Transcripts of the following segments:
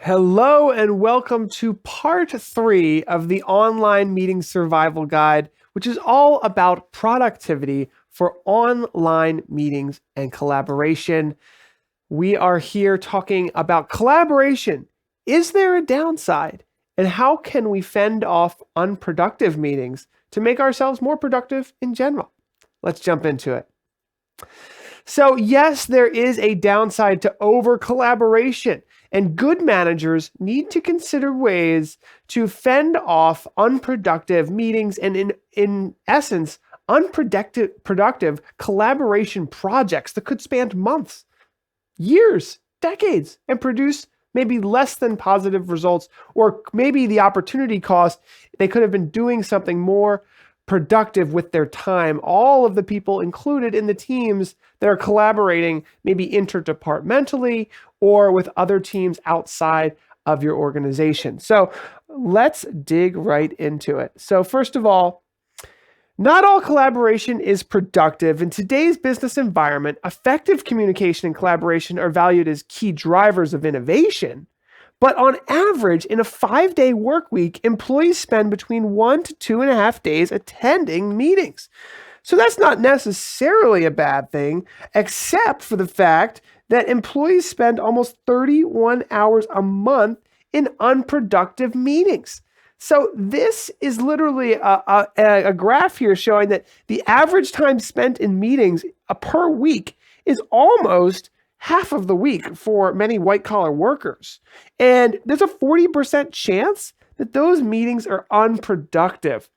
Hello and welcome to part 3 of the online meeting survival guide, which is all about productivity for online meetings and collaboration. We are here talking about collaboration. Is there a downside? And how can we fend off unproductive meetings to make ourselves more productive in general? Let's jump into it. So yes, there is a downside to over collaboration, and good managers need to consider ways to fend off unproductive meetings and in essence, productive collaboration projects that could span months, years, decades, and produce maybe less than positive results, or maybe the opportunity cost, they could have been doing something more productive with their time. All of the people included in the teams that are collaborating, maybe interdepartmentally or with other teams outside of your organization. So let's dig right into it. So first of all, not all collaboration is productive. In today's business environment, effective communication and collaboration are valued as key drivers of innovation. But on average, in a 5-day work week, employees spend between 1 to 2.5 days attending meetings. So that's not necessarily a bad thing, except for the fact that employees spend almost 31 hours a month in unproductive meetings. So this is literally a graph here showing that the average time spent in meetings per week is almost half of the week for many white-collar workers. And there's a 40% chance that those meetings are unproductive.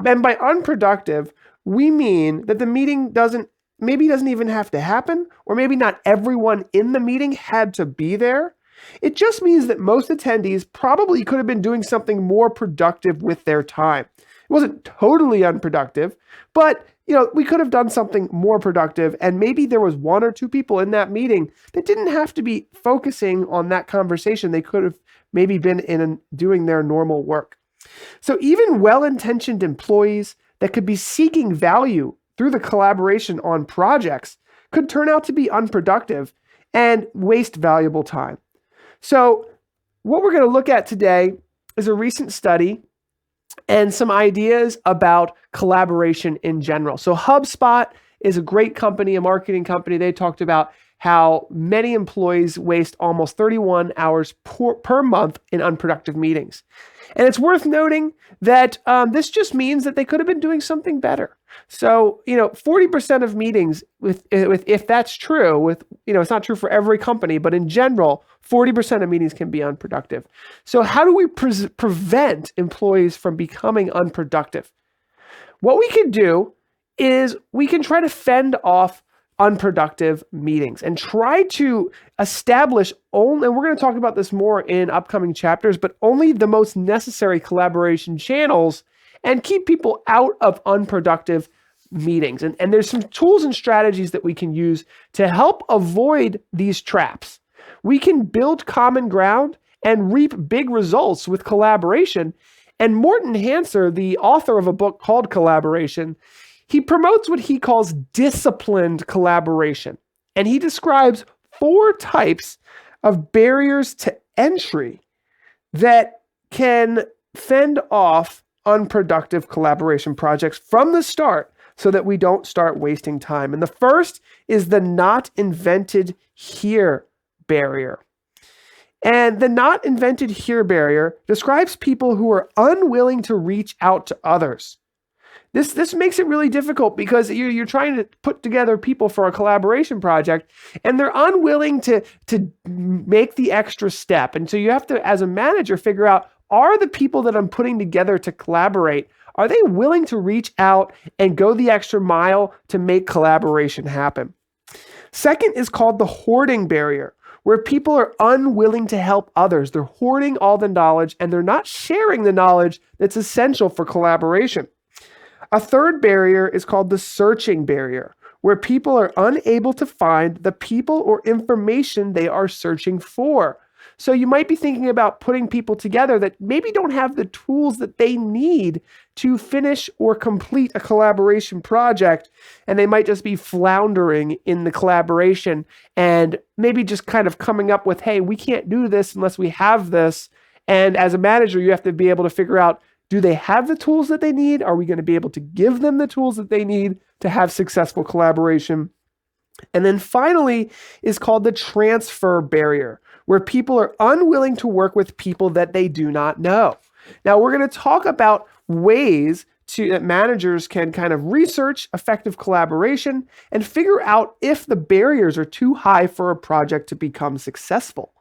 And by unproductive, we mean that the meeting doesn't even have to happen, or maybe not everyone in the meeting had to be there. It just means that most attendees probably could have been doing something more productive with their time. It wasn't totally unproductive, but we could have done something more productive, and maybe there was 1 or 2 people in that meeting that didn't have to be focusing on that conversation. They could have maybe been doing their normal work. So even well-intentioned employees that could be seeking value through the collaboration on projects could turn out to be unproductive and waste valuable time. So what we're going to look at today is a recent study and some ideas about collaboration in general. So HubSpot is a great company, a marketing company. They talked about how many employees waste almost 31 hours per month in unproductive meetings. And it's worth noting that this just means that they could have been doing something better. So, 40% of meetings, if that's true, it's not true for every company, but in general, 40% of meetings can be unproductive. So how do we prevent employees from becoming unproductive? What we can do is we can try to fend off unproductive meetings and try to establish only, and we're going to talk about this more in upcoming chapters, but only the most necessary collaboration channels and keep people out of unproductive meetings. And there's some tools and strategies that we can use to help avoid these traps. We can build common ground and reap big results with collaboration. And Morton Hanser, the author of a book called Collaboration, he promotes what he calls disciplined collaboration. And he describes 4 types of barriers to entry that can fend off unproductive collaboration projects from the start so that we don't start wasting time. And the first is the not invented here barrier. And the not invented here barrier describes people who are unwilling to reach out to others. This makes it really difficult because you're trying to put together people for a collaboration project, and they're unwilling to make the extra step. And so you have to, as a manager, figure out, are the people that I'm putting together to collaborate, are they willing to reach out and go the extra mile to make collaboration happen? Second is called the hoarding barrier, where people are unwilling to help others. They're hoarding all the knowledge, and they're not sharing the knowledge that's essential for collaboration. A third barrier is called the searching barrier, where people are unable to find the people or information they are searching for. So you might be thinking about putting people together that maybe don't have the tools that they need to finish or complete a collaboration project, and they might just be floundering in the collaboration and maybe just kind of coming up with, hey, we can't do this unless we have this. And as a manager, you have to be able to figure out, do they have the tools that they need? Are we going to be able to give them the tools that they need to have successful collaboration? And then finally is called the transfer barrier, where people are unwilling to work with people that they do not know. Now, we're going to talk about ways that managers can kind of research effective collaboration and figure out if the barriers are too high for a project to become successful.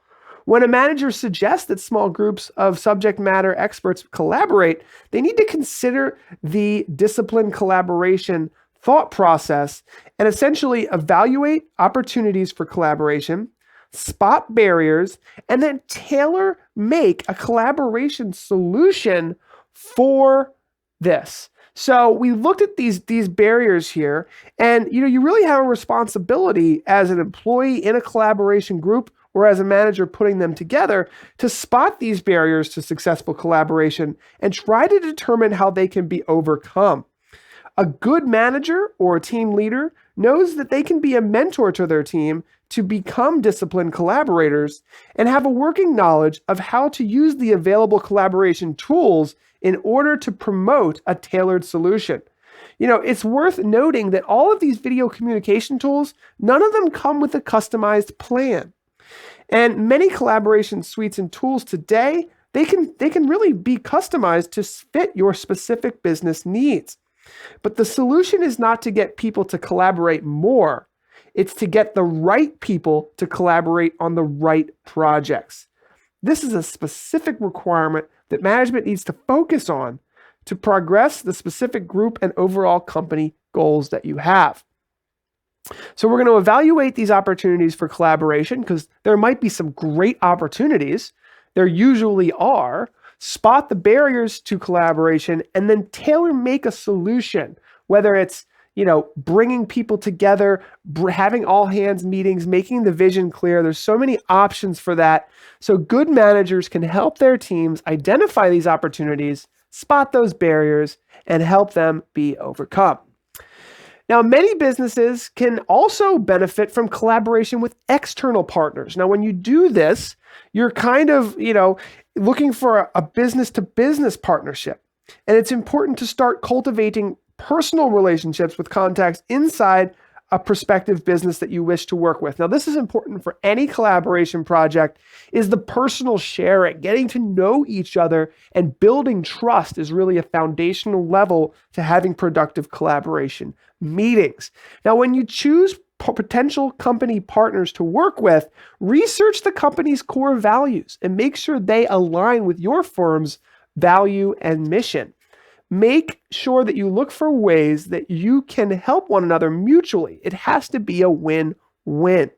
When a manager suggests that small groups of subject matter experts collaborate, they need to consider the disciplined collaboration thought process and essentially evaluate opportunities for collaboration, spot barriers, and then tailor make a collaboration solution for this. So we looked at these barriers here, and you really have a responsibility as an employee in a collaboration group or as a manager putting them together to spot these barriers to successful collaboration and try to determine how they can be overcome. A good manager or a team leader knows that they can be a mentor to their team to become disciplined collaborators and have a working knowledge of how to use the available collaboration tools in order to promote a tailored solution. It's worth noting that all of these video communication tools, none of them come with a customized plan. And many collaboration suites and tools today, they can really be customized to fit your specific business needs. But the solution is not to get people to collaborate more. It's to get the right people to collaborate on the right projects. This is a specific requirement that management needs to focus on to progress the specific group and overall company goals that you have. So we're going to evaluate these opportunities for collaboration because there might be some great opportunities. There usually are. Spot the barriers to collaboration and then tailor make a solution, whether it's bringing people together, having all hands meetings, making the vision clear. There's so many options for that. So good managers can help their teams identify these opportunities, spot those barriers, and help them be overcome. Now, many businesses can also benefit from collaboration with external partners. Now, when you do this, you're kind of, looking for a business-to-business partnership. And it's important to start cultivating personal relationships with contacts inside a prospective business that you wish to work with. Now, this is important for any collaboration project, is the personal sharing. Getting to know each other and building trust is really a foundational level to having productive collaboration meetings. Now, when you choose potential company partners to work with, research the company's core values and make sure they align with your firm's value and mission. Make sure that you look for ways that you can help one another mutually. It has to be a win-win.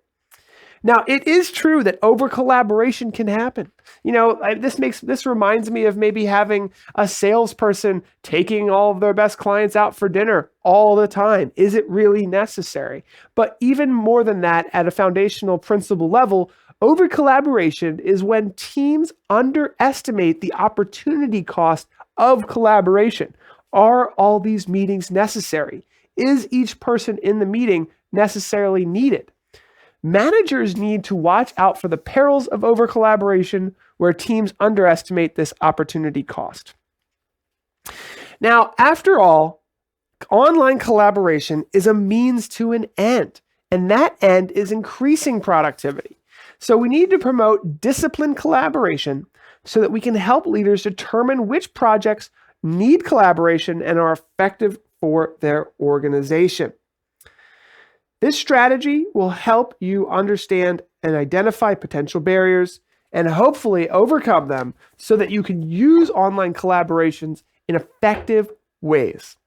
Now, it is true that over-collaboration can happen. This reminds me of maybe having a salesperson taking all of their best clients out for dinner all the time. Is it really necessary? But even more than that, at a foundational principle level, over-collaboration is when teams underestimate the opportunity cost of collaboration. Are all these meetings necessary? Is each person in the meeting necessarily needed? Managers need to watch out for the perils of over-collaboration where teams underestimate this opportunity cost. Now, after all, online collaboration is a means to an end, and that end is increasing productivity. So we need to promote disciplined collaboration so that we can help leaders determine which projects need collaboration and are effective for their organization. This strategy will help you understand and identify potential barriers and hopefully overcome them so that you can use online collaborations in effective ways.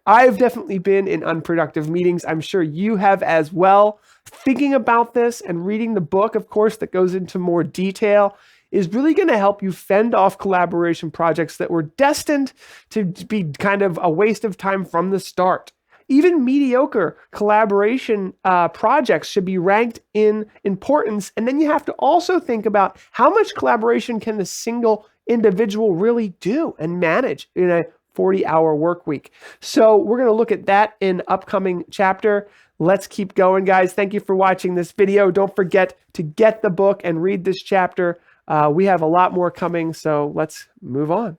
I've definitely been in unproductive meetings. I'm sure you have as well. Thinking about this and reading the book, of course, that goes into more detail is really going to help you fend off collaboration projects that were destined to be kind of a waste of time from the start. Even mediocre collaboration projects should be ranked in importance. And then you have to also think about how much collaboration can a single individual really do and manage in a 40-hour work week. So we're going to look at that in upcoming chapter. Let's keep going, guys. Thank you for watching this video. Don't forget to get the book and read this chapter. We have a lot more coming, so let's move on.